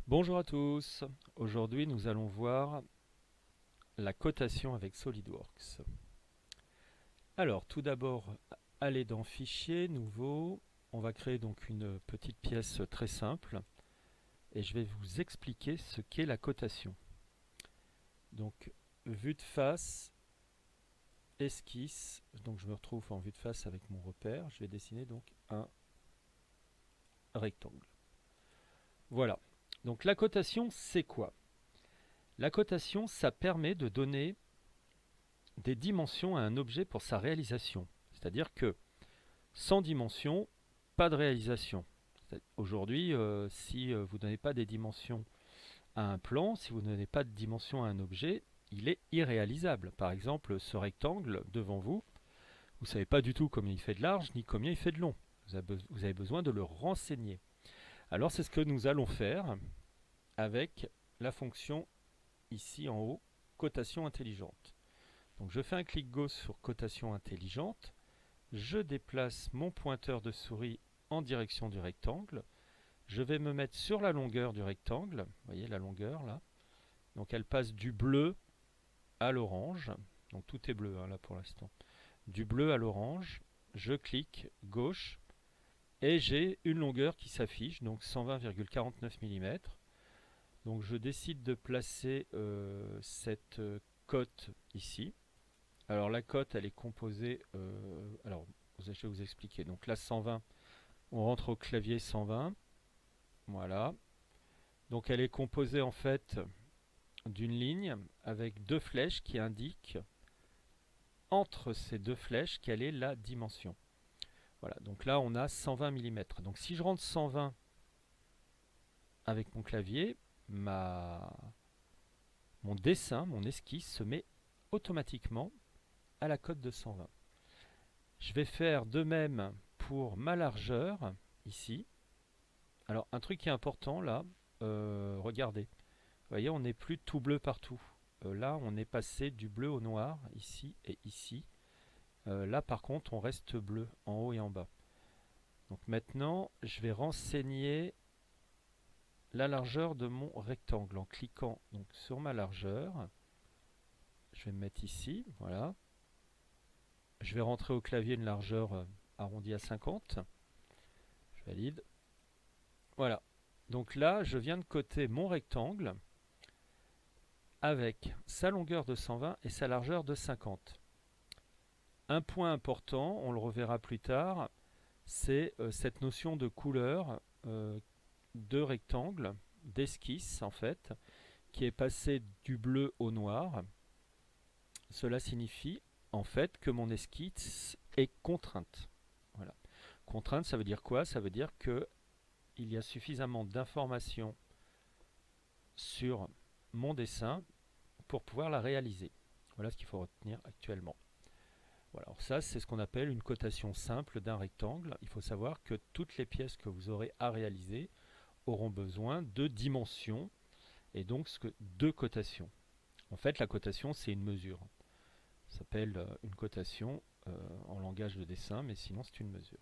Bonjour à tous, aujourd'hui nous allons voir la cotation avec SolidWorks. Alors tout d'abord, aller dans Fichier, Nouveau, on va créer donc une petite pièce très simple et je vais vous expliquer ce qu'est la cotation. Donc vue de face, esquisse, donc je me retrouve en vue de face avec mon repère, je vais dessiner donc un rectangle. Voilà, donc la cotation c'est quoi? La cotation ça permet de donner des dimensions à un objet pour sa réalisation. C'est-à-dire que sans dimension, pas de réalisation. Aujourd'hui, si vous ne donnez pas des dimensions à un plan, si vous ne donnez pas de dimension à un objet, il est irréalisable. Par exemple, ce rectangle devant vous, vous ne savez pas du tout combien il fait de large ni combien il fait de long. Vous avez besoin de le renseigner. Alors c'est ce que nous allons faire avec la fonction ici en haut, cotation intelligente. Donc je fais un clic gauche sur cotation intelligente, je déplace mon pointeur de souris en direction du rectangle, je vais me mettre sur la longueur du rectangle, vous voyez la longueur là, donc elle passe du bleu à l'orange, donc tout est bleu hein, là pour l'instant, du bleu à l'orange, je clique gauche et j'ai une longueur qui s'affiche, donc 120,49 mm. Donc je décide de placer cette cote ici. Alors la cote elle est composée, alors je vais vous expliquer. Donc là 120, on rentre au clavier 120, voilà. Donc elle est composée en fait d'une ligne avec deux flèches qui indiquent entre ces deux flèches quelle est la dimension. Voilà, donc là on a 120 mm. Donc si je rentre 120 avec mon clavier, mon dessin, mon esquisse se met automatiquement à la cote de 120. Je vais faire de même pour ma largeur, ici. Alors un truc qui est important là, regardez. Vous voyez, on n'est plus tout bleu partout. Là, on est passé du bleu au noir, ici et ici. Là, par contre, on reste bleu en haut et en bas. Donc maintenant, je vais renseigner la largeur de mon rectangle en cliquant donc, sur ma largeur. Je vais me mettre ici, voilà. Je vais rentrer au clavier une largeur arrondie à 50. Je valide. Voilà. Donc là, je viens de coter mon rectangle avec sa longueur de 120 et sa largeur de 50. Un point important, on le reverra plus tard, c'est cette notion de couleur de rectangle, d'esquisse en fait, qui est passée du bleu au noir. Cela signifie en fait que mon esquisse est contrainte. Voilà. Contrainte, ça veut dire quoi? Ça veut dire que il y a suffisamment d'informations sur mon dessin pour pouvoir la réaliser. Voilà ce qu'il faut retenir actuellement. Voilà, alors ça, c'est ce qu'on appelle une cotation simple d'un rectangle. Il faut savoir que toutes les pièces que vous aurez à réaliser auront besoin de dimensions et donc de cotations. En fait, la cotation, c'est une mesure. Ça s'appelle une cotation en langage de dessin, mais sinon, c'est une mesure.